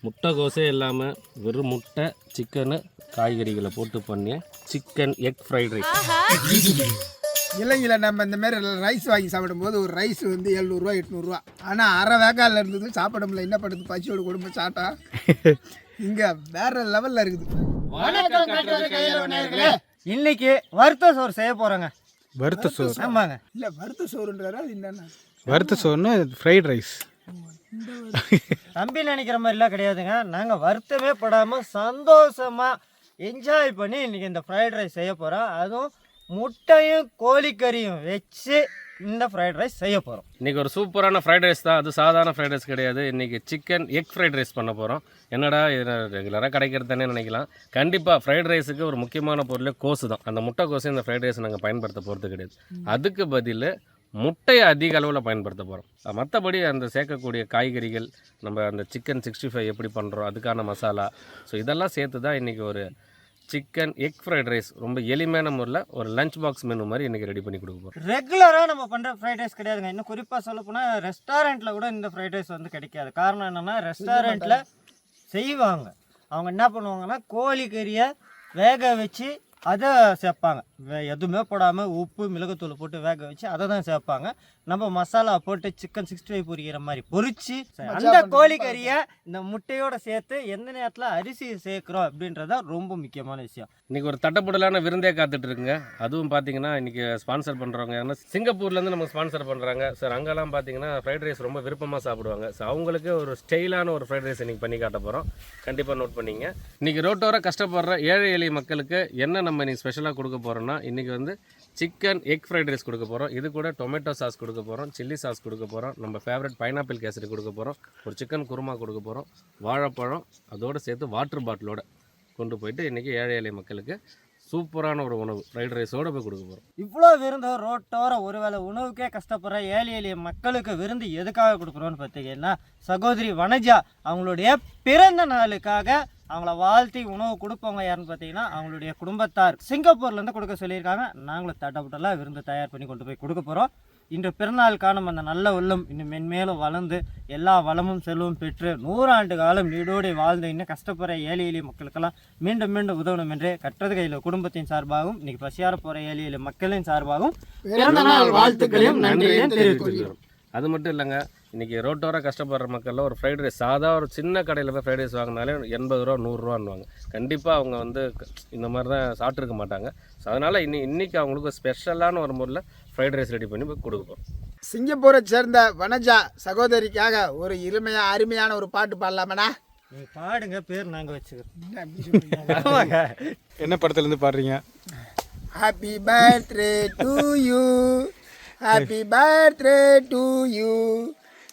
முட்டைகோஸே இல்லாமல் வெறும் முட்டை சிக்கனு காய்கறிகளை போட்டு பண்ணி சிக்கன் எக் ஃப்ரைட் ரைஸ். இல்லைங்களா, நம்ம இந்த மாதிரி ரைஸ் வாங்கி சாப்பிடும்போது ஒரு ரைஸ் வந்து 700 800 ஆனால் அரை வேக்காலில் இருந்தது சாப்பிட முடியல. என்ன பண்ணுறது, பசியோட குடும்பம் சாப்பிட்டா இங்கே வேற லெவலில் இருக்குது. இன்னைக்கு வறுத்த சோறு செய்ய போகிறோங்க. வறுத்த சோறு? ஆமாங்க. இல்லை, வறுத்த சோறுன்றாரா அது என்னென்ன? வறுத்த சோறுனா ஃப்ரைட் ரைஸ். தம்பி நினைக்கிற மாதிரிலாம் கிடையாதுங்க. நாங்கள் வருத்தமே படாமல் சந்தோஷமாக என்ஜாய் பண்ணி இன்றைக்கி இந்த ஃப்ரைட் ரைஸ் செய்ய போகிறோம். அதுவும் முட்டையும் கோழிக்கறியும் வச்சு இந்த ஃப்ரைட் ரைஸ் செய்ய போகிறோம். இன்றைக்கி ஒரு சூப்பரான ஃப்ரைட் ரைஸ் தான். அது சாதாரண ஃப்ரைட் ரைஸ் கிடையாது. இன்றைக்கி சிக்கன் எக் ஃப்ரைட் ரைஸ் பண்ண போகிறோம். என்னடா இது ரெகுலராக கிடைக்கிறது தானே நினைக்கலாம். கண்டிப்பாக ஃப்ரைட் ரைஸுக்கு ஒரு முக்கியமான பொருள் கோஸு தான். அந்த முட்டை கோஸு இந்த ஃப்ரைட் ரைஸ் நாங்கள் பயன்படுத்த போகிறது கிடையாது. அதுக்கு பதில் முட்டையை அதிக அளவில் பயன்படுத்த போகிறோம். மற்றபடி அந்த சேர்க்கக்கூடிய காய்கறிகள், நம்ம அந்த சிக்கன் 65 எப்படி பண்ணுறோம், அதுக்கான மசாலா, ஸோ இதெல்லாம் சேர்த்து தான் இன்றைக்கி ஒரு சிக்கன் எக் ஃப்ரைட் ரைஸ் ரொம்ப எளிமையான முறையில் ஒரு லஞ்ச் பாக்ஸ் மெனு மாதிரி இன்றைக்கி ரெடி பண்ணி கொடுக்க போகிறோம். ரெகுலராக நம்ம பண்ணுற ஃப்ரைட் ரைஸ் கிடையாதுங்க. இன்னும் குறிப்பாக சொல்ல போனால் ரெஸ்டாரண்ட்டில் கூட இந்த ஃப்ரைட் ரைஸ் வந்து கிடைக்காது. காரணம் என்னென்னா, ரெஸ்டாரண்ட்டில் செய்வாங்க, அவங்க என்ன பண்ணுவாங்கன்னா கோழிக்கறியை வேக வச்சு அதை சேர்ப்பாங்க. எதுவுமே போடாமல் உப்பு மிளகுத்தூள் போட்டு வேக வச்சு அதை தான் சேர்ப்பாங்க. நம்ம மசாலா போட்டு சிக்கன் 65 பொரிக்கிற மாதிரி பொரிச்சு அந்த கோழிக்கறியை இந்த முட்டையோடு சேர்த்து எந்த நேரத்தில் அரிசி சேர்க்குறோம் அப்படின்றத ரொம்ப முக்கியமான விஷயம். இன்றைக்கி ஒரு தட்டப்படலான விருந்தே காத்துட்டு இருக்குங்க. அதுவும் பார்த்தீங்கன்னா இன்றைக்கி ஸ்பான்சர் பண்ணுறவங்க ஏன்னா சிங்கப்பூர்லேருந்து நமக்கு ஸ்பான்சர் பண்ணுறாங்க சார். அங்கெல்லாம் பார்த்தீங்கன்னா ஃப்ரைட் ரைஸ் ரொம்ப விருப்பமாக சாப்பிடுவாங்க. ஸோ அவங்களுக்கு ஒரு ஸ்டைலான ஒரு ஃப்ரைட் ரைஸ் இன்றைக்கி பண்ணி காட்ட போகிறோம். கண்டிப்பாக நோட் பண்ணிங்க. இன்றைக்கி ரோட்டோர கஷ்டப்படுற ஏழை எளிய மக்களுக்கு என்ன நம்ம இன்றைக்கி ஸ்பெஷலாக கொடுக்க போகிறோம்னா, இன்றைக்கி வந்து சிக்கன் எக் ஃப்ரைட் ரைஸ் கொடுக்க போகிறோம். இது கூட டொமேட்டோ சாஸ் கொடுக்க போகிறோம், சில்லி சாஸ் கொடுக்க போகிறோம், நம்ம ஃபேவரட் பைனாப்பிள் கேசரி கொடுக்க போகிறோம், ஒரு சிக்கன் குருமா கொடுக்க போகிறோம், வாழைப்பழம் அதோடு சேர்த்து வாட்டர் பாட்டிலோடு கொண்டு போயிட்டு இன்றைக்கி ஏழை எளிய மக்களுக்கு சூப்பரான ஒரு உணவு ஃப்ரைட் ரைஸோடு போய் கொடுக்க போகிறோம். இவ்வளோ விருந்து ரோட்டோர ஒருவேளை உணவுக்கே கஷ்டப்படுற ஏழை எளிய மக்களுக்கு விருந்து எதுக்காக கொடுக்குறோன்னு பார்த்தீங்கன்னா, சகோதரி வனஜா அவங்களுடைய பிறந்த நாளுக்காக அவங்கள வாழ்த்தி உணவு கொடுப்பவங்க யாருன்னு பார்த்தீங்கன்னா அவங்களுடைய குடும்பத்தார் சிங்கப்பூர்லேருந்து கொடுக்க சொல்லியிருக்காங்க. நாங்களும் தட்டப்பட்டெல்லாம் விருந்து தயார் பண்ணி கொண்டு போய் கொடுக்க போகிறோம். இன்று பிறநாள் காணும் அந்த நல்ல உள்ளம் இன்னும் மென்மேலும் வளர்ந்து எல்லா வளமும் செல்வம் பெற்று 100 ஆண்டு காலம் நீடோடி வாழ்ந்து இன்னும் கஷ்டப்படுற ஏழை எளிய மக்களுக்கெல்லாம் மீண்டும் மீண்டும் உதவணும் என்று கற்றது கையில் குடும்பத்தின் சார்பாகவும் இன்னைக்கு பசியார போகிற ஏழை எளிய மக்களின் சார்பாகவும் பிறந்த நாள் வாழ்த்துக்களையும் நன்றியையும் தெரிவித்துக். அது மட்டும் இல்லைங்க, இன்றைக்கி ரோட்டோர கஷ்டப்படுற மக்கள்லாம் ஒரு ஃப்ரைட் ரைஸ் ஒரு சின்ன கடையில் போய் ஃப்ரைட் ரைஸ் வாங்கினாலே 80 ரூபா 100 ரூபான்னுவாங்க. கண்டிப்பாக அவங்க வந்து இந்த மாதிரி தான் சாப்பிட்ருக்க மாட்டாங்க. ஸோ அதனால் இன்றைக்கி அவங்களுக்கு ஸ்பெஷலான ஒரு முறையில் ஃப்ரைட் ரைஸ் ரெடி பண்ணி போய் கொடுப்போம். சிங்கப்பூரை சேர்ந்த வனஜா சகோதரிக்காக ஒரு அருமையான ஒரு பாட்டு பாடலாமண்ணா? பாடுங்க, பேர் நாங்கள் வச்சுக்கிறோம். என்ன படத்துலேருந்து பாடுறீங்க? Happy birthday to you, happy birthday to you,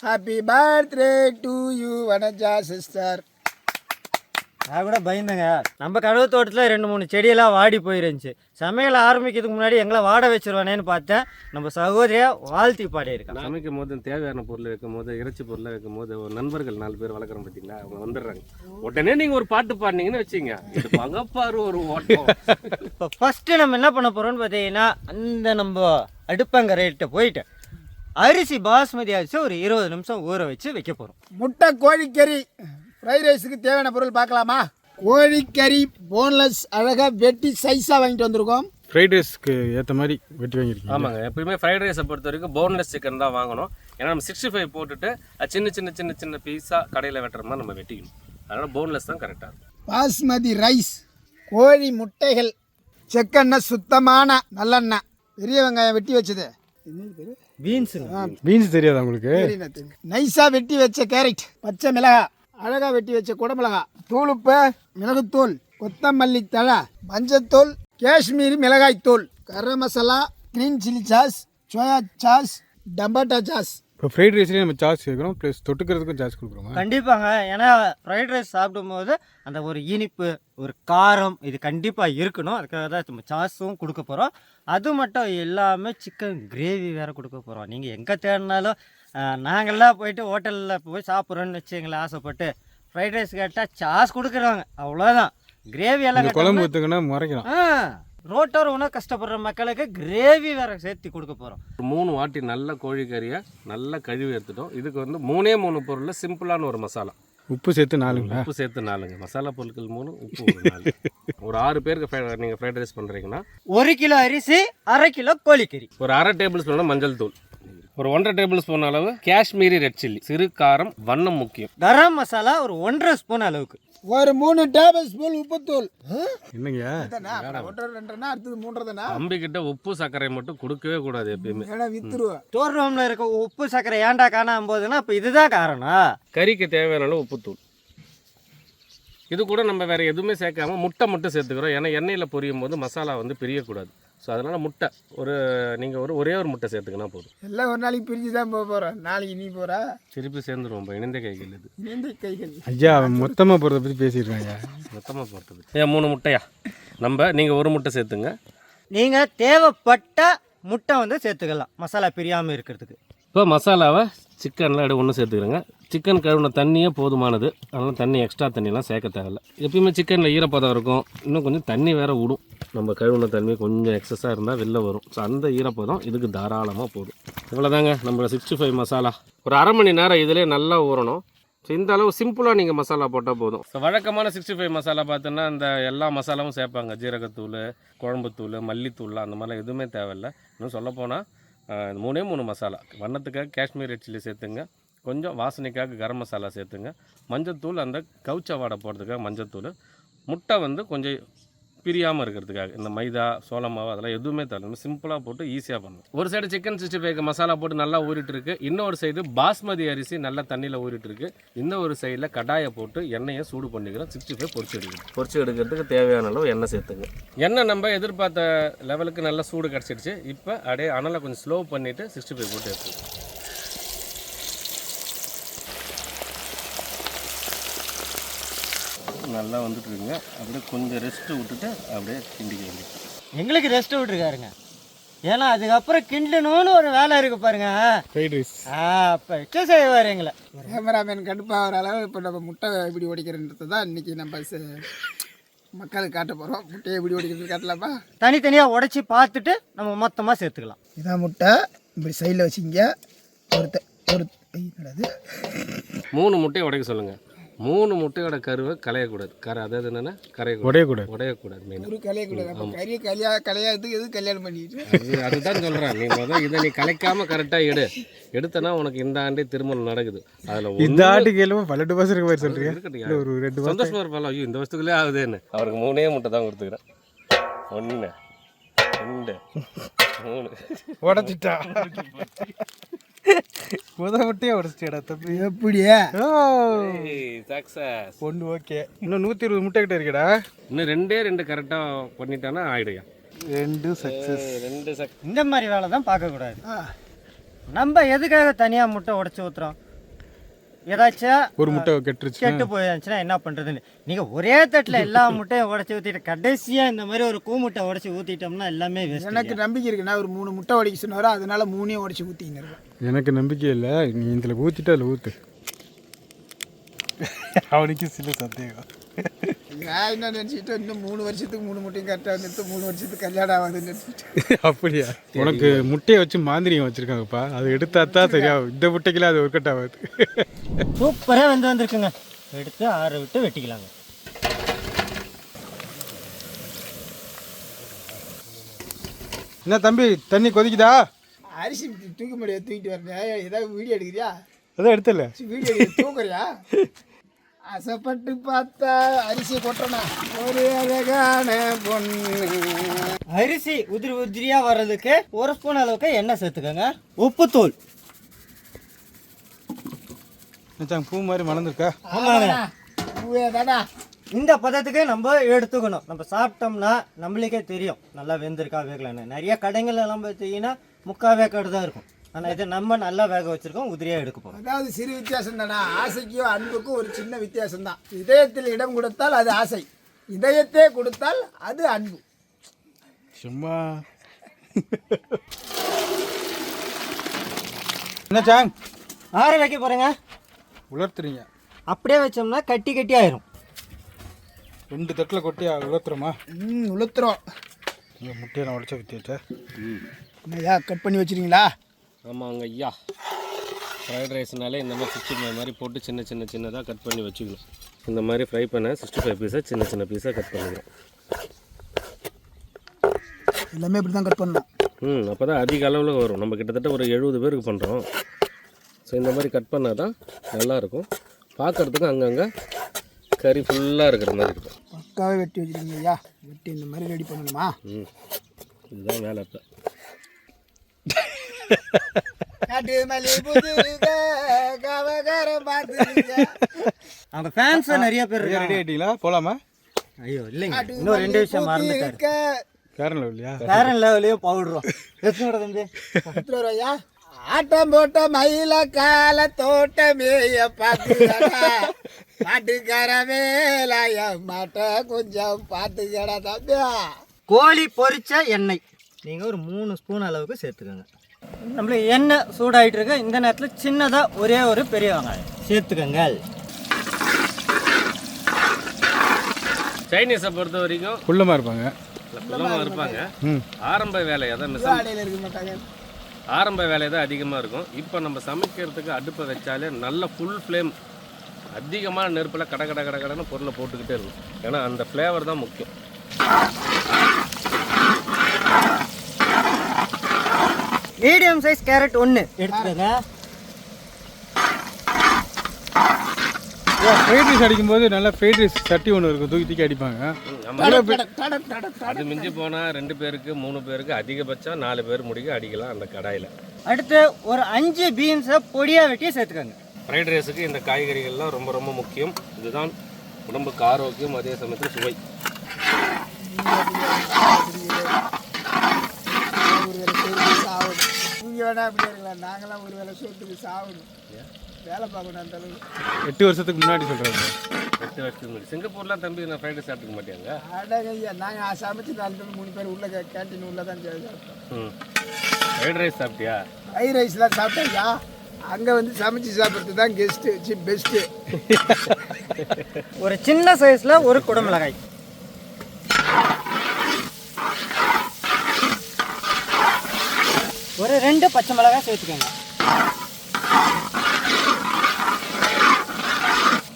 happy birthday to you Vanaja sister. நான் கூட பயந்தேங்க. நம்ம கடவு தோட்டத்தில் 2-3 செடியெல்லாம் வாடி போயிருந்துச்சு. சமையல் ஆரம்பிக்கிறதுக்கு முன்னாடி எங்களை வாட வச்சிருவானேன்னு பார்த்தேன். நம்ம சகோதரியை வாழ்த்தி பாடியிருக்கேன். சமைக்கும் போது தேவையான பொருள் வைக்கும் போது, இறைச்சி பொருளை வைக்கும் போது ஒரு நண்பர்கள் 4 பேர் வளர்க்குறோம் பார்த்தீங்களா, அவங்க வந்துடுறாங்க. உடனே நீங்கள் ஒரு பாட்டு பாடினீங்கன்னு வச்சிங்க, பங்கப்பாரு ஒரு ஓட்டம். இப்போ ஃபஸ்ட்டு நம்ம என்ன பண்ண போகிறோம்னு பார்த்தீங்கன்னா, அந்த நம்ம அடுப்பங்கரையிட்ட போயிட்டு அரிசி பாஸ்மதி அரிசி ஒரு 20 நிமிஷம் ஊற வச்சு வைக்க போகிறோம். முட்டை கோழிக்கறி ஃப்ரைட் ரைஸுக்கு தேவையான பொருள் பார்க்கலாமா? கோழிக்கறி போன்லெஸ் அழகாக வெட்டி சைஸாக வாங்கிட்டு வந்திருக்கோம். ஃப்ரைட் ரைஸ்க்கு ஏற்ற மாதிரி வெட்டி வாங்கியிருக்கீங்க? ஆமாங்க, எப்பயுமே ஃப்ரைட் ரைஸை பொறுத்த வரைக்கும் போன்லெஸ் சிக்கன் தான் வாங்கணும். ஏன்னா நம்ம 65 போட்டுட்டு சின்ன சின்ன சின்ன சின்ன பீஸாக கடையில் வெட்டுற மாதிரி நம்ம வெட்டிக்கணும். அதனால் போன்லெஸ் தான் கரெக்டாக இருக்கும். பாஸ்மதி ரைஸ், கோழி முட்டைகள், செக்கெண்ணெய், சுத்தமான நல்லெண்ணெய், பெரிய வெங்காயம் வெட்டி வச்சது, பீன்ஸ் தெரியாதா உங்களுக்கு? நைஸாக வெட்டி வச்ச கேரட், பச்சை மிளகாய், அழகாக வெட்டி வச்ச குடமிளகாய், தூளுப்பு, மிளகுத்தூள், கொத்தமல்லி தழை, மஞ்சத்தூள், காஷ்மீரி மிளகாய் தூள், garam masala, green chilli sauce, soya sauce, tomato sauce. இப்போ ஃப்ரைட் ரைஸ்லேயே நம்ம சாஸ் சேர்க்குறோம், ப்ளஸ் தொட்டுக்கிறதுக்கும் சாஸ் கொடுக்குறோமா? கண்டிப்பாங்க. ஏன்னா ஃப்ரைட் ரைஸ் சாப்பிடும்போது அந்த ஒரு இனிப்பு, ஒரு காரம் இது கண்டிப்பாக இருக்கணும். அதுக்காக தான் நம்ம சாஸும் கொடுக்க போகிறோம். அது மட்டும் இல்லாமல் சிக்கன் கிரேவி வேறு கொடுக்க போகிறோம். நீங்கள் எங்கே தேடினாலும் நாங்கள்லாம் போயிட்டு ஹோட்டலில் போய் சாப்பிட்றோன்னு வச்சுங்களேன், ஆசைப்பட்டு ஃப்ரைட் ரைஸ் கேட்டால் சாஸ் கொடுக்குறாங்க, அவ்வளோதான். கிரேவி எல்லாம் குழம்பு ஊற்றுங்கன்னா முறைக்கலாம். ரோட்டோர உணவு கஷ்டப்படுற மக்களுக்கு கிரேவி வேறு சேர்த்து கொடுக்க போகிறோம். 3 வாட்டி நல்ல கோழிக்கறியை நல்லா கழுவி எடுத்துட்டோம். இதுக்கு வந்து 3 பொருளில் சிம்பிளான ஒரு மசாலா. உப்பு சேர்த்து 4ங்களா? உப்பு சேர்த்து 4ங்க. மசாலா பொருட்கள் 3, உப்பு ஒரு 4. ஒரு 6 பேருக்கு நீங்கள் ஃப்ரைட் ரைஸ் பண்ணுறீங்கன்னா 1 கிலோ அரிசி, 1/2 கிலோ கோழிக்கறி, ஒரு 1/2 டேபிள் ஸ்பூன் மஞ்சள் தூள், ஒரு 1/2 டேபிள் ஸ்பூன் அளவு காஷ்மீரி ரெட் சில்லி, சிறு காரம், வண்ணம் முக்கியம். கரம் மசாலா ஒரு 1.5 ஸ்பூன் அளவுக்கு, ஒரு 3 டேபிள் ஸ்பூன் உப்புத்தூள். என்னங்க? ஒன்றரை 2னா அடுத்தது 3 அம்பிக்கிட்ட உப்பு சர்க்கரை மட்டும் கொடுக்கவே கூடாது எப்பயுமே. ஏன்னா வித்துருவா. ஸ்டோர் ரூமில் இருக்க உப்பு சர்க்கரை ஏன்டா காணாம போகுதுன்னா இப்போ இதுதான் காரணம். கறிக்கு தேவையான அளவு உப்புத்தூள். இது கூட நம்ம வேறு எதுவுமே சேர்க்காம முட்டை மட்டும் சேர்த்துக்கிறோம். ஏன்னா எண்ணெயில் பொரியும் போது மசாலா வந்து பிரியக்கூடாது. ஸோ அதனால் முட்டை நீங்கள் ஒரே ஒரு முட்டை சேர்த்துக்கினா போதும். எல்லாம் ஒரு நாளைக்கு பிரிஞ்சு தான் போகிறோம். நாளைக்கு நீ போகிறா, திருப்பி சேர்ந்துருவோம். இணைந்த கைகள் இது. இணைந்த கைகள். ஐயா அவன் மொத்தமாக போகிறத பற்றி பேசியிருக்காங்க. மொத்தமாக போகிறது 3 முட்டையா? நீங்கள் 1 முட்டை சேர்த்துங்க. நீங்கள் தேவைப்பட்ட முட்டை வந்து சேர்த்துக்கலாம் மசாலா பிரியாமல் இருக்கிறதுக்கு. இப்போ மசாலாவை சிக்கனில் ஒன்று சேர்த்துக்கிறேங்க. சிக்கன் கழுவின தண்ணியே போதுமானது. அதனால் தண்ணி எக்ஸ்ட்ரா தண்ணியெலாம் சேர்க்க தேவையில்ல. எப்பயுமே சிக்கனில் ஈரப்பதம் இருக்கும். இன்னும் கொஞ்சம் தண்ணி வேறு விடும். நம்ம கழுவின தண்ணி கொஞ்சம் எக்ஸஸாக இருந்தால் வெளில வரும். ஸோ அந்த ஈரப்பதம் இதுக்கு தாராளமாக போதும். இவ்வளோதாங்க நம்ம 65 மசாலா. ஒரு 1/2 மணி நேரம் இதிலே நல்லா ஊறணும். ஸோ இந்த அளவு சிம்பிளாக நீங்கள் மசாலா போட்டால் போதும். ஸோ வழக்கமான 65 மசாலா பார்த்தோன்னா இந்த எல்லா மசாலாவும் சேர்ப்பாங்க. ஜீரகத்தூள், குழம்புத்தூள், மல்லித்தூள் அந்த மாதிரிலாம் எதுவுமே தேவையில்லை. இன்னும் சொல்லப்போனால் 3 மசாலா. வண்ணத்துக்காக காஷ்மீர் ரெட் சில்லி சேர்த்துங்க. கொஞ்சம் வாசனைக்காக கரம் மசாலா சேர்த்துங்க. மஞ்சத்தூள் அந்த கவுச்ச வாடை போடுறதுக்காக மஞ்சத்தூள். முட்டை வந்து கொஞ்சம் பிரியாமல் இருக்கிறதுக்காக இந்த மைதா, சோள மாவு அதெல்லாம் எதுவுமே தரணும். சிம்பிளாக போட்டு ஈஸியாக பண்ணணும். ஒரு சைடு சிக்கன் 65 மசாலா போட்டு நல்லா ஊறிட்டு இருக்கு. இன்னொரு சைடு பாஸ்மதி அரிசி நல்லா தண்ணியில் ஊறிட்டு இருக்கு. இன்னொரு சைடில் கடாயை போட்டு எண்ணெயை சூடு பண்ணிக்கிறோம். 65 பொரிச்சு எடுக்கிறதுக்கு தேவையான அளவு எண்ணெய் சேர்த்துங்க. எண்ணெய் நம்ம எதிர்பார்த்த லெவலுக்கு நல்லா சூடு கிடச்சிடுச்சு. இப்போ அப்படியே அனலை கொஞ்சம் ஸ்லோ பண்ணிவிட்டு 65 போட்டு எடுத்துக்கணும். நல்லா வந்துட்டு இருக்குங்க. அப்படியே கொஞ்சம் ரெஸ்ட்டு விட்டுட்டு அப்படியே கிண்டிக்க வேண்டியது. எங்களுக்கு ரெஸ்ட் விட்டுருக்காருங்க. ஏன்னா அதுக்கப்புறம் கிண்டணும்னு ஒரு வேலை இருக்கு பாருங்க. ஃப்ரைட் ரைஸ் அப்போ எக்ஸ்ட்ரா செய்வார் எங்களை. கேமராமேன் கடுப்பாகிற அளவு இப்போ நம்ம முட்டை எப்படி உடைக்கிறன்றது தான் இன்றைக்கி நம்ம மக்களுக்கு காட்ட போகிறோம். முட்டையை எப்படி உடைக்கிறது காட்டலாமா? தனித்தனியாக உடைச்சி பார்த்துட்டு நம்ம மொத்தமாக சேர்த்துக்கலாம். இதான் முட்டை. இப்படி சைடில் வச்சிங்க. ஒரு 3 முட்டையை உடைக்க சொல்லுங்கள். 3 முட்டையோட கருவை களையக்கூடாது. அதாவது என்னென்னா உடையக்கூடாது மெயின். ஒரு கலையக்கூடாது. அப்போ கறி கலையாதுக்கு எது கல்யாணம் பண்ணிட்டு அதுதான் சொல்கிறேன். நீ இதை நீ கலைக்காமல் கரெக்டாக எடுத்தனா உனக்கு இந்த ஆண்டே திருமணம் நடக்குது. அதில் இந்த ஆண்டு கேள்வி 12 வருஷம் இருக்க மாதிரி சொல்கிறீங்க. இருக்கட்டும், ஒரு 2 சந்தோஷமாக இருப்பாங்க. ஐயோ இந்த வருஷத்துக்குள்ளே ஆகுதுன்னு. அவருக்கு 3 முட்டை தான் கொடுத்துக்கிறேன். 1 2 3 உடச்சிட்டா. முட்டையே உடச்சிட்டா தம்பி. எப்படியா? சக்ஸஸ். ஒன்று ஓகே. இன்னும் 120 முட்டை கிட்ட இருக்கடா. இன்னும் 2 கரெக்டாக பண்ணிட்டானா ஆயிடுயா. 2 சக்ஸஸ். 2 இந்த மாதிரி வேலை தான் பார்க்கக்கூடாது. நம்ம எதுக்காக தனியாக முட்டை உடச்சி ஊற்றுறோம்? ஏதாச்சும் ஒரு முட்டை கெட்டு போயிருந்துச்சுன்னா என்ன பண்ணுறதுன்னு. நீங்கள் ஒரே தட்டில் எல்லா முட்டையும் உடச்சி ஊற்றிட்டு கடைசியாக இந்த மாதிரி ஒரு கூமுட்டை உடச்சி ஊற்றிட்டோம்னா எல்லாமே எனக்கு நம்பிக்கை இருக்குண்ணா. ஒரு 3 முட்டை உடைக்க சொன்னாரோ அதனால 3 உடச்சி ஊற்றிங்க. எனக்கு நம்பிக்கை இல்லை. நீ இதில் ஊற்றிட்டு அதில் ஊற்று. அவனுக்கு சில சந்தேகம். நான் என்ன நினச்சிக்கிட்டு இன்னும் 3 வருஷத்துக்கு 3 முட்டையும் கரெக்டாக வந்துட்டு 3 வருஷத்துக்கு கல்யாணம் ஆகாதுன்னு நினச்சிட்டு. அப்படியா? உனக்கு முட்டையை வச்சு மாந்திரியம் வச்சுருக்காங்கப்பா. அது எடுத்தா தான் சரியாகும். இந்த முட்டைக்கெல்லாம் அது ஒர்க் அவுட் ஆகாது. சூப்பராக வந்துருக்குங்க. எடுத்து 6 விட்டு வெட்டிக்கலாங்க. என்ன தம்பி தண்ணி கொதிக்குதா? அரிசி தூக்க முடியாது. தூக்கிட்டு வரேன். ஏதாவது வீடியோ எடுக்கிறியா? அதான் எடுத்துல வீடியோ தூக்குறியா? ஆசைப்பட்டு பார்த்தா அரிசி கொட்டனா ஒரு அழகான பொண்ணு. அரிசி உதிரியா வர்றதுக்கு 1 ஸ்பூன் அளவுக்கு எண்ணெய் சேர்த்துக்கோங்க. உப்புத்தூள். பூ மாதிரி மணந்துருக்கா? ஆமாங்க. இந்த பதத்துக்கு நம்ம எடுத்துக்கணும். நம்ம சாப்பிட்டோம்னா நம்மளுக்கே தெரியும் நல்லா வெந்திருக்கா வேகலன்னு. நிறைய கடைகள் எல்லாம் பார்த்தீங்கன்னா 3/4 வேக்காடு தான் இருக்கும். ஆனால் இது நம்ம நல்லா வேக வச்சுருக்கோம். உதிரியாக எடுக்க போகிறோம். அதாவது சிறு வித்தியாசம் தானே. ஆசைக்கும் அன்புக்கும் ஒரு சின்ன வித்தியாசம் தான். இதயத்தில் இடம் கொடுத்தால் அது ஆசை, இதயத்தே கொடுத்தால் அது அன்பு. சும்மா என்ன சாங் ஆற வைக்க போகிறேங்க. உலர்த்துறீங்க? அப்படியே வச்சோம்னா கட்டி ஆயிரும். 2 தட்டில் கொட்டி உலர்த்துறோமா? உளுத்துறோம். நீங்கள் முட்டையை நான் உடச்ச வித்தியாச்சா? ஐயா கட் பண்ணி வச்சுருங்களா? ஆமாங்க ஐயா. ஃப்ரைட் ரைஸ்னாலே இந்த மாதிரி 65 மாதிரி போட்டு சின்னதாக கட் பண்ணி வச்சுக்கணும். இந்த மாதிரி ஃப்ரை பண்ண 65 பீஸை சின்ன பீஸாக கட் பண்ணிக்கிறோம். எல்லாமே இப்படி தான் கட் பண்ணணும். அப்போ தான் அதிக அளவில் வரும். நம்ம கிட்டத்தட்ட ஒரு 70 பேருக்கு பண்ணுறோம். ஸோ இந்த மாதிரி கட் பண்ணால் தான் நல்லாயிருக்கும். பார்க்குறதுக்கு அங்கங்கே கறி ஃபுல்லாக இருக்கிற மாதிரி இருக்கும். பக்காவே வெட்டி வச்சுருக்கீங்க ஐயா. வெட்டி இந்த மாதிரி ரெடி பண்ணணுமா? இதுதான் வேலை. இப்போ அவங்க ஃபேன்ஸ் நிறைய பேர் ரெடி இருக்காங்க. ஆகிட்டீங்களா? போகலாமா? ஐயோ இல்லைங்க, இன்னும் 2 விஷயம் மறந்துட்டாரு. கேரன் இல்லையா? பேரன் லெவலையும் பவுடுறோம். எத்தனை தம்பி? 10 ரூபாயா? ஆட்டம் போட்ட மயில கால தோட்டமேய பார்த்துக்கடா, மாட்டுக்கார வேலாய மாட்ட கொஞ்சம் பார்த்துக்கடா தம்பியா. கோழி பொரிச்ச எண்ணெய் நீங்கள் ஒரு 3 ஸ்பூன் அளவுக்கு சேர்த்துக்கோங்க. நம்மளுக்கு எண்ணெய் சூடாகிட்டு இருக்கு. இந்த நேரத்தில் சின்னதாக ஒரே ஒரு பெரிய வெங்காயம் சேர்த்துக்கோங்க. சைனீஸை பொறுத்த வரைக்கும் குள்ளமாக இருப்பாங்க. ஆரம்ப வேலை அதான் இருக்க மாட்டாங்க. ஆரம்ப வேலை தான் அதிகமாக இருக்கும். இப்போ நம்ம சமைக்கிறதுக்கு அடுப்பை வச்சாலே நல்ல ஃபுல் ஃப்ளேம் அதிகமான நெருப்பில் கடன்னு பொருளை போட்டுக்கிட்டே இருக்கும். ஏன்னா அந்த ஃப்ளேவர் தான் முக்கியம். மீடியம் சைஸ் கேரட் 1 எடுத்துக்கோங்க. ஃப்ரைட் ரைஸ் அடிக்கும்போது நல்லா ஃப்ரைட் ரைஸ் சட்டி ஒன்று இருக்கும், தூக்கி அடிப்பாங்க. அது மிஞ்சி போனால் 2 பேருக்கு 3 பேருக்கு அதிகபட்சம் 4 பேர் முடிக்க அடிக்கலாம் அந்த கடாயில். அடுத்து ஒரு 5 பீன்ஸை பொடியாக வெட்டி சேர்த்துக்கோங்க. ஃப்ரைட் ரைஸுக்கு இந்த காய்கறிகள்லாம் ரொம்ப முக்கியம். இதுதான் உடம்புக்கு ஆரோக்கியம், அதே சமயத்தில் சுவை. நீங்கள் வேணா அப்படி இருக்கலாம், நாங்களாம் ஒரு வேலை சோத்துக்கு சாகணும், வேலை பார்க்கணும். அந்த அளவு 8 வருஷத்துக்கு முன்னாடி சொல்கிறாங்க. 8 வருஷத்துக்கு முன்னாடி சிங்கப்பூர்லாம் தம்பி நான் ஃப்ரைட் ரைஸ் சாப்பிட்டுக்க மாட்டேங்க. அடகையா, நாங்கள் சமைச்சு 4 பேர் 3 பேர் உள்ள கேன்டீன் உள்ள தான் சாப்பிட்டோம். ஃப்ரைட் ரைஸ் சாப்பிட்டியா? ஃப்ரைட் ரைஸ்லாம் சாப்பிட்டாயா? அங்கே வந்து சமைச்சு சாப்பிட்றது தான் கெஸ்ட்டு பெஸ்ட்டு. ஒரு சின்ன சைஸில் ஒரு குடமிளகாய், ஒரு 2 பச்சை மிளகாய் சேர்த்துக்கோங்க.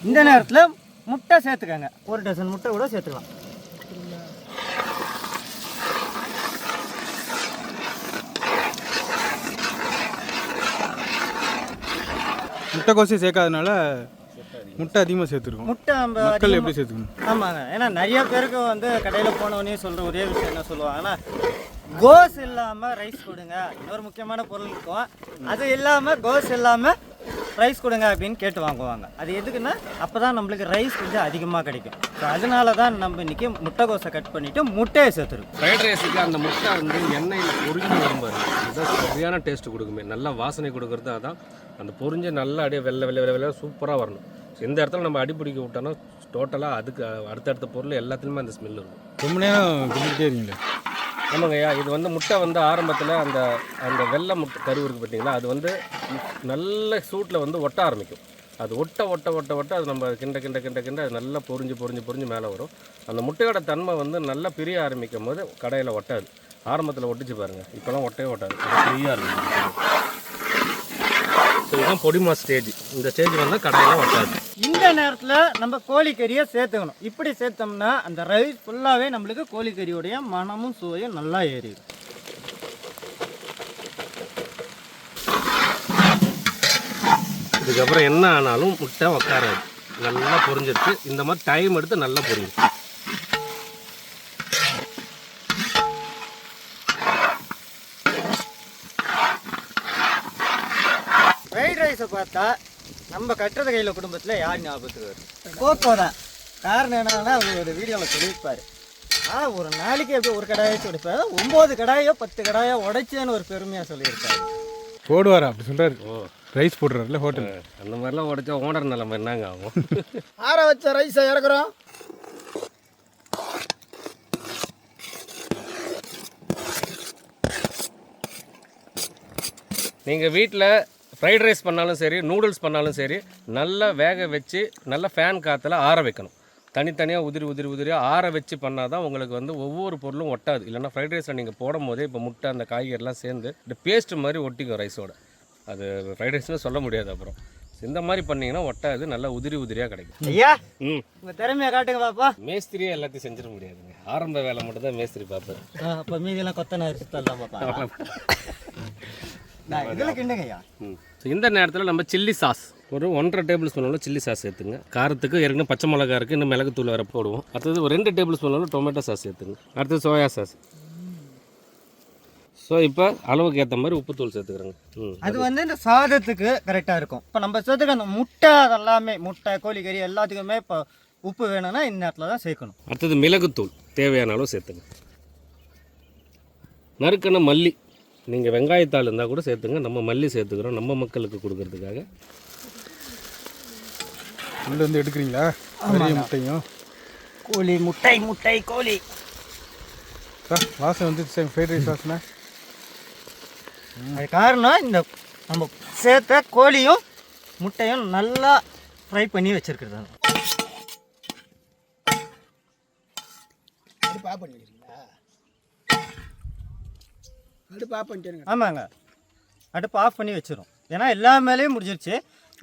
இந்த நேரத்தில் முட்டை சேர்த்துக்கோங்க. 1 டசன் முட்டை கூட சேர்த்துக்கலாம். முட்டைக்கோசை சேர்க்காதனால முட்டை அதிகமாக சேர்த்துருக்கோம். முட்டை மக்கள் எப்படி சேர்த்துக்கணும்? ஆமாங்க, ஏன்னா நிறைய பேருக்கு வந்து கடையில் போனவொடனே சொல்கிற ஒரே விஷயம் என்ன சொல்லுவாங்கன்னா, கோஸ் இல்லாமல் ரைஸ் கொடுங்க, இன்னொரு முக்கியமான பொருள் இருக்கும், அது இல்லாமல் கோஸ் இல்லாமல் ரைஸ் கொடுங்க அப்படின்னு கேட்டு வாங்குவாங்க. அது எதுக்குன்னா அப்போ தான் நம்மளுக்கு ரைஸ் கொஞ்சம் அதிகமாக கிடைக்கும். ஸோ அதனால தான் நம்ம இன்றைக்கி முட்டைக்கோஸை கட் பண்ணிவிட்டு முட்டையை சேர்த்துருக்கோம். ஃப்ரைட் ரைஸுக்கு அந்த முட்டை வந்து எண்ணெயில் பொரிஞ்சு வரும்பாரு, அதுதான் சரியான டேஸ்ட்டு கொடுக்குமே, நல்லா வாசனை கொடுக்குறது. அதான் அந்த பொரிஞ்சு நல்லா அப்படியே வெள்ளை சூப்பராக வரணும். எந்த இடத்துல நம்ம அடிப்பிடிக்க விட்டோன்னா டோட்டலாக அதுக்கு அடுத்தடுத்த பொருள் எல்லாத்துலேயுமே அந்த ஸ்மெல் இருக்கும். ரொம்ப நேரம் குடிக்கிட்டே இருக்கீங்களே? ஆமாங்கய்யா, இது வந்து முட்டை வந்து ஆரம்பத்தில் அந்த அந்த வெள்ளை முட்டை கரு இருக்குது பார்த்தீங்களா, அது வந்து நல்ல சூட்டில் வந்து ஒட்ட ஆரம்பிக்கும். அது ஒட்ட அது நம்ம கிண்ட அது நல்லா பொரிஞ்சு மேலே வரும். அந்த முட்டையோட தன்மை வந்து நல்லா பிரிய ஆரம்பிக்கும் போது கடையில் ஒட்டாது. ஆரம்பத்தில் ஒட்டிச்சு பாருங்கள், இப்போலாம் ஒட்டவே ஒட்டாது, ஃப்ரீயாக இருக்கும். ஸோ இதுதான் பொடிமா ஸ்டேஜ். இந்த ஸ்டேஜ் வந்து கடையில் ஒட்டாது. இந்த நேரத்தில் நம்ம கோழிக்கறியை சேர்த்துக்கணும். இப்படி சேர்த்தோம்னா அந்த ரைஸ் ஃபுல்லாகவே நம்மளுக்கு கோழிக்கறியோடைய மனமும் சுவையும் நல்லா ஏறிடும். இதுக்கப்புறம் என்ன ஆனாலும் முட்டை உக்காராது, நல்லா பொரிஞ்சிருச்சு. இந்த மாதிரி டைம் எடுத்து நல்லா பொரிஞ்சிருச்சு. ஃப்ரைட் ரைஸை பார்த்தா நம்ம கட்டுறது கையில் குடும்பத்தில் யார் ஞாபகத்துக்கு வரும்? கோகோ தான். காரணம் என்னன்னா அவர் ஒரு வீடியோவில் சொல்லியிருப்பார், ஒரு நாளைக்கு எப்படி ஒரு கடாயாச்சும் உடைப்பாரு, 9 கடாயோ 10 கடாயோ உடைச்சேன்னு ஒரு பெருமையாக சொல்லியிருக்காரு. போடுவாரா அப்படி சொல்கிறாரு? ரைஸ் போடுறாருல ஹோட்டல், அந்த மாதிரிலாம் உடைச்சா ஓனர் நிலைமை என்னங்க ஆகும்? ஆற வச்ச ரைஸை இறக்குறோம். நீங்கள் வீட்டில் ஃப்ரைட் ரைஸ் பண்ணாலும் சரி, நூடுல்ஸ் பண்ணாலும் சரி, நல்லா வேக வச்சு நல்லா ஃபேன் காற்றுல ஆற வைக்கணும். தனித்தனியாக உதிரியாக ஆற வச்சு பண்ணால் தான் உங்களுக்கு வந்து ஒவ்வொரு பொருளும் ஒட்டாது. இல்லைன்னா ஃப்ரைட் ரைஸில் நீங்கள் போடும் போதே இப்போ முட்டை அந்த காய்கறிலாம் சேர்ந்து இந்த பேஸ்ட் மாதிரி ஒட்டிக்கும் ரைஸோட. அது ஃப்ரைட் ரைஸ்னு சொல்ல முடியாது. அப்புறம் இந்த மாதிரி பண்ணிங்கன்னா ஒட்டாது, நல்லா உதிரி உதிரியாக கிடைக்கும். ஐயா ம், உங்கள் திறமையை காட்டுங்க பாப்பா. மேஸ்திரியே எல்லாத்தையும் செஞ்சிட முடியாதுங்க. ஆரம்ப வேலை மட்டும் தான் மேஸ்திரி பார்ப்பாரு. அப்போ மீதியெல்லாம் கொத்தனை அரிசி தரலாம் பாப்பா. நான் இதில் கிண்டுங்க ஐயா. ஸோ இந்த நேரத்தில் நம்ம சில்லி சாஸ் ஒரு 1.5 டேபிள் ஸ்பூன் அளவு சில்லி சாஸ் சேர்த்துங்க. காரத்துக்கு ஏற்கனவே பச்சை மிளகா இருக்குது, இன்னும் மிளகுத்தூள் வேறு போடுவோம். அடுத்தது ஒரு 2 டேபிள் ஸ்பூன் அளவு டொமேட்டோ சாஸ் சேர்த்துங்க. அடுத்தது சோயா சாஸ். ஸோ இப்போ அளவுக்கு ஏற்ற மாதிரி உப்புத்தூள் சேர்த்துக்கிறோங்க. அது வந்து இந்த சாதத்துக்கு கரெக்டாக இருக்கும். இப்போ நம்ம சேர்த்துக்க அந்த முட்டை அதெல்லாமே முட்டை கோழிக்கறி எல்லாத்துக்குமே இப்போ உப்பு வேணும்னா இந்த நேரத்தில் தான் சேர்க்கணும். அடுத்தது மிளகுத்தூள் தேவையான அளவு சேர்த்துங்க. நறுக்கின மல்லி, நீங்கள் வெங்காயத்தாள் இருந்தால் கூட சேர்த்துங்க. நம்ம மல்லி சேர்த்துக்கிறோம் நம்ம மக்களுக்கு கொடுக்கறதுக்காக. உள்ளேருந்து எடுக்கிறீங்களா பெரிய முட்டையும்? கோழி முட்டை முட்டை கோழி வாசம் வந்து ஃப்ரைட் ரைஸ் வாசனை. அது காரணம் இந்த நம்ம சேர்த்த கோழியும் முட்டையும் நல்லா ஃப்ரை பண்ணி வச்சுருக்குறது. அடுப்பு ஆஃப் பண்ணி வச்சுருங்களா? அடுப்பு ஆஃப் பண்ணிட்டு ஆமாங்க, அடுப்பு ஆஃப் பண்ணி வச்சிடும். ஏன்னா எல்லா மேலேயும் முடிஞ்சிருச்சு.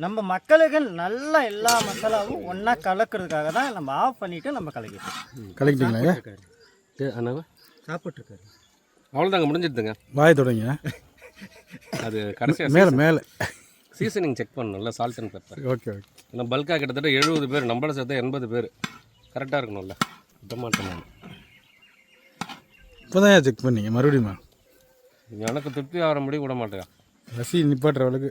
நம்ம மக்களுக்கு நல்லா எல்லா மசாலாவும் ஒன்றா கலக்கிறதுக்காக தான் நம்ம ஆஃப் பண்ணிவிட்டு நம்ம கலக்கிட்டீங்களா? அண்ணாவா சாப்பிட்ருக்காரு. அவ்வளோதாங்க, முடிஞ்சிடுதுங்க. வாய் தொடங்க. அது கடைசியாக மேலே மேலே சீசனிங் செக் பண்ணணும்ல, salt and pepper. Okay okay. ஏன்னா பல்காக கிட்டத்தட்ட 70 பேர், நம்மள சேர்த்தா 80 பேர். கரெக்டாக இருக்கணும்ல, விட மாட்டேன் நான். இப்போ தான் செக் பண்ணீங்க மறுபடியும்? எனக்கு திருப்தி ஆகிற முடி விட மாட்டேன். ரசி நிப்பாட்டுற அளவுக்கு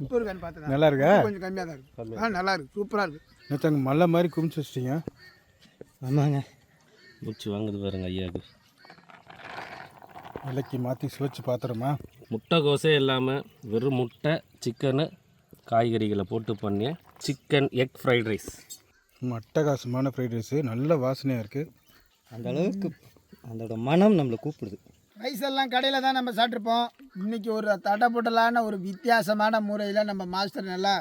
உப்பு இருக்கான்னு பார்த்தேன். நல்லா இருக்கா? கொஞ்சம் கம்மியாக தான் இருக்குது. நல்லா இருக்குது, சூப்பராக இருக்குது. நேற்று மலை மாதிரி குமிச்சு வச்சிட்டிங்க. ஆமாங்க, மூச்சு வாங்குது பாருங்க ஐயாவுக்கு. விலைக்கு மாற்றி சுவைச்சு பார்த்துறோமா? முட்டைக்கோசே இல்லாமல் வெறும் முட்டை, சிக்கனு, காய்கறிகளை போட்டு பண்ணி சிக்கன் எக் ஃப்ரைட் ரைஸ். அட்டகாசமான ஃப்ரைட் ரைஸு, நல்ல வாசனையாக இருக்குது. அந்த அளவுக்கு அதோட மனம் நம்மளை கூப்பிடுது. ரைஸ் எல்லாம் கடையில் தான் நம்ம சாப்பிட்ருப்போம். இன்றைக்கி ஒரு தடபுடலான ஒரு வித்தியாசமான முறையில் நம்ம மாஸ்டர் நல்லா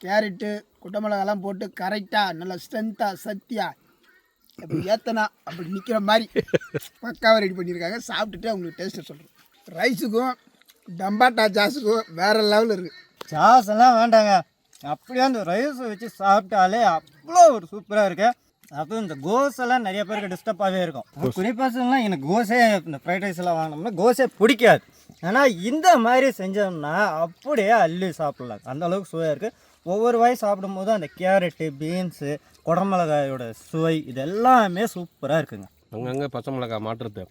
கேரட்டு குட்டமிளகாலாம் போட்டு கரெக்டாக நல்லா ஸ்ட்ரென்த்தாக சத்தியாக அப்படி ஏத்தனா அப்படி நிற்கிற மாதிரி பக்காவாக ரெடி பண்ணியிருக்காங்க. சாப்பிட்டுட்டு அவங்களுக்கு டேஸ்ட்டை சொல்கிறோம். ரைஸுக்கும் டம்பாட்டா சாஸுக்கும் வேறு லெவலில் இருக்குது. சாஸ் எல்லாம் வேண்டாங்க, அப்படியே அந்த ரைஸை வச்சு சாப்பிட்டாலே அவ்வளோ ஒரு சூப்பராக இருக்குது. அப்புறம் இந்த கோஸ் எல்லாம் நிறைய பேருக்கு டிஸ்டர்பாகவே இருக்கும். குறிப்பாக சொல்லலாம், எனக்கு கோஸே இந்த ஃப்ரைட் ரைஸ் எல்லாம் வாங்கினோம்னா கோஸே பிடிக்காது. ஆனால் இந்த மாதிரி செஞ்சோம்னா அப்படியே அள்ளி சாப்பிட்லாம், அந்த அளவுக்கு சுவையாக இருக்குது. ஒவ்வொரு வாய் சாப்பிடும்போது அந்த கேரட்டு, பீன்ஸு, குடமிளகாயோட சுவை இது எல்லாமே சூப்பராக இருக்குங்க. அங்கங்கே பச்சை மிளகாய் மாட்டுறது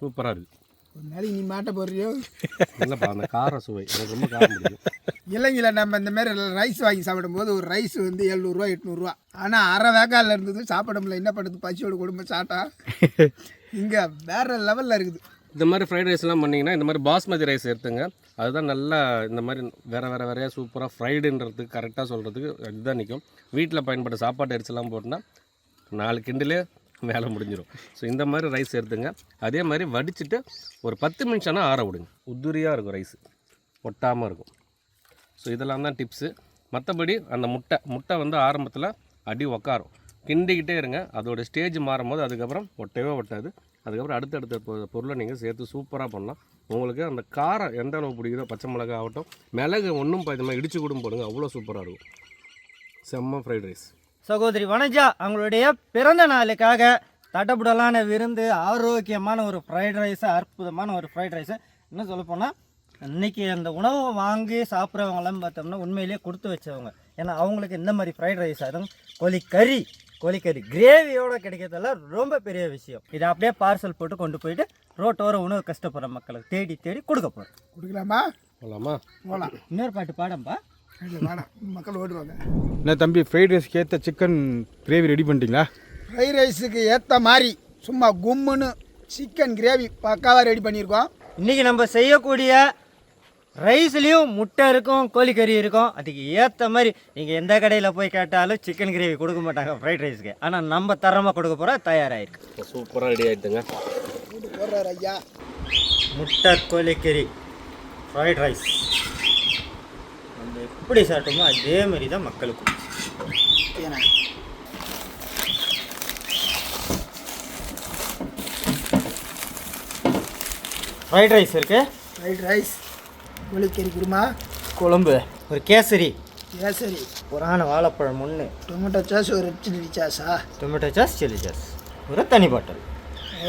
சூப்பராக இருக்குது. ஒரு நாளைக்கு நீ மாட்ட போடுறியோ இல்லைப்பா, அந்த கார சுவை எனக்கு ரொம்ப காரம் பிடிக்கும். இல்லைங்களா, நம்ம இந்த மாதிரி ரைஸ் வாங்கி சாப்பிடும்போது ஒரு ரைஸ் வந்து 700 800. ஆனால் அரை வேக்காலில் இருந்தது சாப்பிட முடியல. என்ன பண்ணுறது, பசியோட குடும்பம் சாப்பிட்டா இங்கே வேறு லெவலில் இருக்குது. இந்த மாதிரி ஃப்ரைட் ரைஸ்லாம் பண்ணிங்கன்னா இந்த மாதிரி பாஸ்மதி ரைஸ் எடுத்துங்க. அதுதான் நல்லா இந்த மாதிரி வேறையாக சூப்பராக ஃப்ரைடுன்றதுக்கு கரெக்டாக சொல்கிறதுக்கு இதுதான் நிற்கும். வீட்டில் பயன்படுற சாப்பாட்டு அரிசிலாம் போட்டுனா 4 கிண்டிலே வேலை முடிஞ்சிடும். ஸோ இந்த மாதிரி ரைஸ் எடுத்துங்க. அதே மாதிரி வடிச்சிட்டு ஒரு 10 நிமிஷம்னா ஆற விடுங்க. உதிரியாக இருக்கும், ரைஸ் ஒட்டாமல் இருக்கும். ஸோ இதெல்லாம் தான் டிப்ஸு. மற்றபடி அந்த முட்டை வந்து ஆரம்பத்தில் அடி உக்காரும், கிண்டிக்கிட்டே இருங்க. அதோட ஸ்டேஜ் மாறும் போது அதுக்கப்புறம் ஒட்டவே ஒட்டாது. அதுக்கப்புறம் அடுத்தடுத்த பொருளை நீங்கள் சேர்த்து சூப்பராக பண்ணலாம். உங்களுக்கு அந்த காரம் எந்த அளவு பிடிக்குதோ, பச்சை மிளகாய் ஆகட்டும், மிளகு ஒன்றும் இந்த மாதிரி இடிச்சு கூட போடுங்க, அவ்வளோ சூப்பராக இருக்கும். செம்ம ஃப்ரைட் ரைஸ். சகோதரி வனஜா அவங்களுடைய பிறந்த நாளுக்காக தடபுடலான விருந்து, ஆரோக்கியமான ஒரு ஃப்ரைட் ரைஸு, அற்புதமான ஒரு ஃப்ரைட் ரைஸு. இன்னும் சொல்லப்போனால் இன்றைக்கி அந்த உணவை வாங்கி சாப்பிட்றவங்களாம் பார்த்தோம்னா உண்மையிலேயே கொடுத்து வச்சவங்க. ஏன்னா அவங்களுக்கு இந்த மாதிரி ஃப்ரைட் ரைஸ், அதுவும் கோழிக்கறி கிரேவியோடு கிடைக்கிறதெல்லாம் ரொம்ப பெரிய விஷயம். இதை அப்படியே பார்சல் போட்டு கொண்டு போயிட்டு ரோட்டோர உணவு கஷ்டப்படுற மக்களுக்கு தேடி கொடுக்க போகிறோம். கொடுக்கலாமா? போகலாம். இன்னொரு பாட்டு பாடம்பா, வேணாம், மக்கள் ஓடுவாங்க. என்ன தம்பி, ஃப்ரைட் ரைஸ்க்கு ஏற்ற சிக்கன் கிரேவி ரெடி பண்ணிட்டீங்களா? ஃப்ரைட் ரைஸுக்கு ஏற்ற மாதிரி சும்மா கும்முன்னு சிக்கன் கிரேவி பக்காவாக ரெடி பண்ணியிருக்கோம். இன்றைக்கி நம்ம செய்யக்கூடிய ரைஸ்லேயும் முட்டை இருக்கும், கோழிக்கறி இருக்கும். அதுக்கு ஏற்ற மாதிரி நீங்கள் எந்த கடையில் போய் கேட்டாலும் சிக்கன் கிரேவி கொடுக்க மாட்டாங்க ஃப்ரைட் ரைஸுக்கு. ஆனால் நம்ம தரமாக கொடுக்க போகிறோம், தயாராகிருக்கு. சூப்பராக ரெடி ஆகிட்டுங்க. போடுறாரு ஐயா. முட்டை கோழிக்கறி ஃப்ரைட் ரைஸ் நம்ம எப்படி சாப்பிட்டோமோ அதே மாதிரி தான் மக்களுக்கும். ஏன்னா ஃப்ரைட் ரைஸ் இருக்குது, ஃப்ரைட் ரைஸ், கோழிக்கறி குருமா, குழம்பு, ஒரு கேசரி, கேசரி, புராண வாழைப்பழம் ஒன்று, டொமேட்டோ சாஸ், ஒரு சில்லி சாஸா? டொமேட்டோ சாஸ், சில்லி சாஸ், ஒரு தனி பாட்டில்.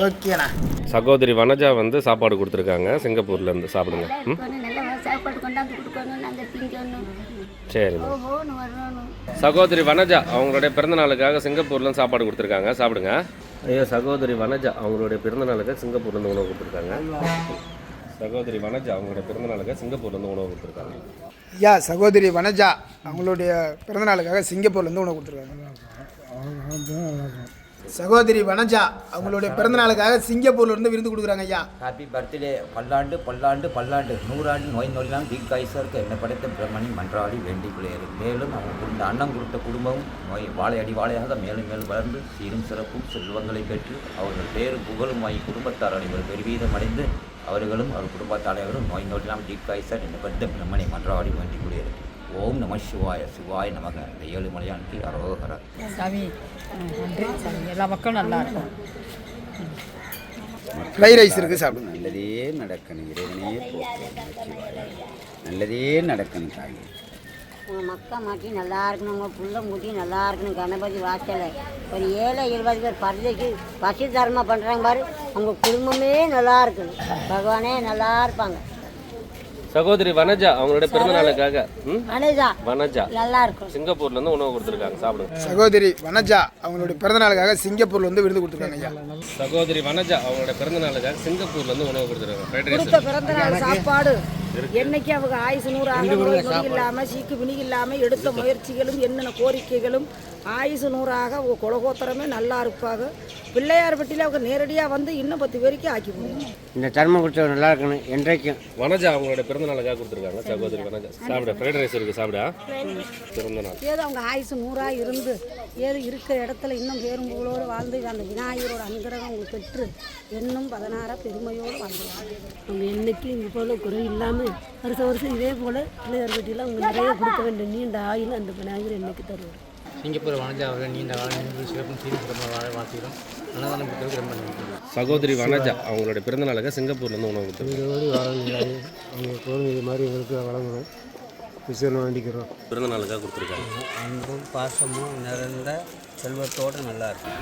ஓகேண்ணா. சகோதரி வனஜா வந்து சாப்பாடு கொடுத்துருக்காங்க சிங்கப்பூர்லேருந்து. சாப்பிடுங்க. நல்லா சாப்பாடு கொண்டாந்து கொடுக்கணும், நாங்கள் திங்கணும். சரி. ஓஹோன்னு வரணும். சகோதரி வனஜா அவங்களுடைய பிறந்தநாளுக்காக சிங்கப்பூர்லேருந்து சாப்பாடு கொடுத்துருக்காங்க. சாப்பிடுங்க. ஐயோ, சகோதரி வனஜா அவங்களுடைய பிறந்தநாளுக்கு சிங்கப்பூர்லேருந்து உணவு கொடுத்துருக்காங்க. சகோதரி வனஜா அவங்களுடைய பிறந்தநாளுக்கு சிங்கப்பூர்லேருந்து உணவு கொடுத்துருக்காங்க. ஐயா, சகோதரி வனஜா அவங்களுடைய பிறந்தநாளுக்காக சிங்கப்பூர்லேருந்து உணவு கொடுத்துருக்காங்க. சகோதரி வனஜா அவங்களுடைய பிறந்தநாளுக்காக சிங்கப்பூர்லேருந்து விருந்து கொடுக்குறாங்க ஐயா. Happy birthday. பல்லாண்டு பல்லாண்டு பல்லாண்டு 100 ஆண்டு நோய் நொடிலாம் தீர்க்காயுசருக்கு என்னை படைத்த பிரம்மணி மன்றாடி வேண்டிக் கொள்கிறேன். மேலும் அவங்க இந்த அன்னம் கொடுத்த குடும்பமும் நோய் வாழையடி வாழையாக மேலும் மேலும் வளர்ந்து சீரும் சிறப்பும் செல்வங்களை பெற்று அவர்கள் பேரும் புகழும் ஆகி குடும்பத்தார் அனைவரும் பெருவீதம் அடைந்து அவர்களும் அவர் குடும்பத்தார் அனைவரும் நோய் நொடிலாம் தீர்க்காயுசர் என்னை படைத்த பிரம்மணி மன்றாடி வேண்டிக் கொள்கிறேன். ஓம் நம சிவாய சிவாய நமக. இந்த 7 மலையானுக்கு அரோகர. சாமி நன்றி சாமி, எல்லா மக்களும் நல்லா இருக்கும். ஃப்ரைட் ரைஸ் இருக்குது, சாப்பிடுங்க. நல்லதே நடக்கணும் இறைவனே போற்றணும். நல்லதே நடக்கணும் தாயே. உங்கள் மக்கா மாட்டி நல்லா இருக்கணும், உங்கள் புள்ள மூட்டி நல்லா இருக்கணும். கணபதி வாசலை ஒரு 7-20 பேர் பரிதைக்கு பசி தர்மம் பண்ணுறாங்க பாரு, உங்கள் குடும்பமே நல்லா இருக்கணும். பகவானே நல்லா இருப்பாங்க. சகோதரி வனஜா அவங்களுடைய பிறந்தநாளுக்காக வனஜா நல்லா இருக்கும். சிங்கப்பூர்லேருந்து உணவு கொடுத்துருக்காங்க. சாப்பிடுங்க. சகோதரி வனஜா அவங்களுடைய பிறந்தநாளுக்காக சிங்கப்பூர்லேருந்து விருந்து கொடுத்துருக்காங்க ஐயா. சகோதரி வனஜா அவங்களுடைய பிறந்தநாளுக்காக சிங்கப்பூர்லேருந்து உணவு கொடுத்துருக்காங்க. Fried rice. பிறந்தநாள் சாப்பாடு என்னைக்கு அவங்க ஆயுசு 100 ஆக நொடி இல்லாமல் சீக்கு வினிக்கு இல்லாமல் எடுத்த முயற்சிகளும் என்னென்ன கோரிக்கைகளும் ஆயுசு 100 ஆக குலகோத்திரமே நல்லா இருப்பாங்க. பிள்ளையார் பட்டியில் அவங்க நேரடியாக வந்து இன்னும் 10 பேருக்கு ஆக்கி போடுவோம். இந்த தர்மம் கொடுத்தவங்க நல்லா இருக்கணும் என்றைக்கும். வனஜா அவங்களுடைய பிறந்தநாளுக்காக கொடுத்துருக்காங்க. சகோதரி வனஜா சாப்பிட ஃப்ரைட் ரைஸ் இருக்குது. சாப்பிட பிறந்தநாள் ஏதோ அவங்க ஆயுசு 100 இருந்து ஏதோ இருக்கிற இடத்துல இன்னும் பேரும் புகழோடு வாழ்ந்து அந்த விநாயகரோட அனுகிரகம் அவங்க பெற்று இன்னும் 16 பெருமையோடு வாழ்ந்துருவாங்க. அவங்க என்னைக்கு இது போல் குறை இல்லாமல் வருஷம் இதே போல் பிள்ளையார் பட்டியில் அவங்க நிறைய கொடுக்க வேண்டிய நீண்ட ஆயுள் அந்த விநாயகர் என்னைக்கு தருவார். சிங்கப்பூர் வனஜா அவர்கள் நீண்ட சிறப்பும் சீரும் சிறப்பாக வாழ வாழ்த்துகிறோம். அன்னதானம் கொடுத்ததுக்கு ரொம்ப நன்றி. சகோதரி வனஜா அவங்களுடைய பிறந்தநாளுக்காக சிங்கப்பூர்லேருந்து உணவு கொடுத்துருக்காங்க. அவங்க குழந்தை இது மாதிரி இவருக்கு வழங்குறோம். விசேஷம் வேண்டிக்கிறோம். பிறந்தநாளுக்காக கொடுத்துருக்காங்க. அன்பும் பாசமும் நிறைந்த செல்வத்தோடு நல்லா இருக்கும்.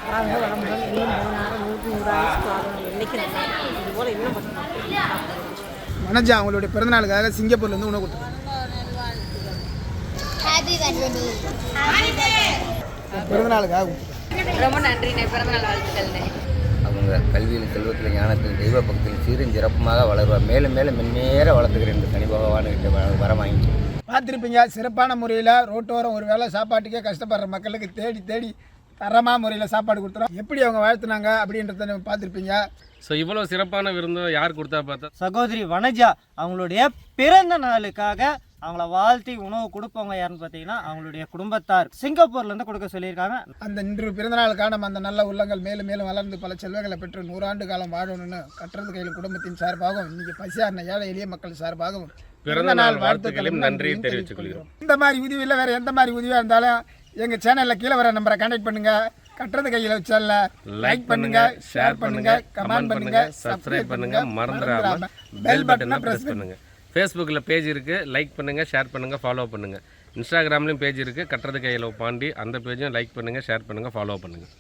வனஜா அவங்களுடைய பிறந்தநாளுக்காக சிங்கப்பூர்லேருந்து உணவு கொடுத்துருக்காங்க. பிறந்தநாளுக்காக ரொம்ப நன்றி, பிறந்தநாள் வாழ்த்துக்கள். அவங்க கல்வியில் செல்வத்தில் ஞானத்தில் தெய்வ பக்தியில் சீரும் சிறப்புமாக வளருவார். மேலும் மேலும் மென்மேற வளர்த்துக்கிறேன் இந்த சனி பகவானுக்கிட்ட வர வாங்கி பார்த்துருப்பீங்க. சிறப்பான முறையில் ரோட்டோரம் ஒரு வேளை சாப்பாட்டுக்கே கஷ்டப்படுற மக்களுக்கு தேடி தேடி தரமாக முறையில் சாப்பாடு கொடுத்துறோம். எப்படி அவங்க வாழ்த்துனாங்க அப்படின்றத நம்ம பார்த்துருப்பீங்க. ஸோ இவ்வளோ சிறப்பான விருந்தம் யார் கொடுத்தா பார்த்தா சகோதரி வனஜா அவங்களுடைய பிறந்த நாளுக்காக அவங்கள வாழ்த்தி உணவு கொடுப்பவங்க யாருன்னு பார்த்தீங்கன்னா அவங்களுடைய குடும்பத்தார் சிங்கப்பூர்லேருந்து கொடுக்க சொல்லியிருக்காங்க. அந்த இன்று பிறந்தநாளுக்காக நம்ம அந்த நல்ல உள்ளங்கள் மேலும் மேலும் வளர்ந்து பல செல்வங்களை பெற்று 100 ஆண்டு காலம் வாழணும்னு கட்டுறது கையில் குடும்பத்தின் சார்பாகவும் இன்னைக்கு பசியார்ன ஏழை எளிய மக்கள் சார்பாகவும் பிறந்தநாள் வாழ்த்துக்களையும் நன்றி தெரிவித்துக் கொள்கிறோம். இந்த மாதிரி உதவியில் வேறு எந்த மாதிரி உதவியாக இருந்தாலும் எங்கள் சேனலில் கீழே வர நம்பரை கான்டாக்ட் பண்ணுங்கள். கட்டுறது கையில் வச்சால லைக் பண்ணுங்க, ஷேர் பண்ணுங்க, கமெண்ட் பண்ணுங்க, சப்ஸ்கிரைப் பண்ணுங்க, மறந்துடாம பெல் பட்டனை பிரஸ் பண்ணுங்க. ஃபேஸ்புக்கில் பேஜ் இருக்குது, லைக் பண்ணுங்கள், ஷேர் பண்ணுங்கள், ஃபாலோ பண்ணுங்கள். இன்ஸ்டாகிராம்லேயும் பேஜ் இருக்குது, கட்டுறது கையில் பாண்டி, அந்த பேஜையும் லைக் பண்ணுங்கள், ஷேர் பண்ணுங்கள், ஃபாலோ பண்ணுங்கள்.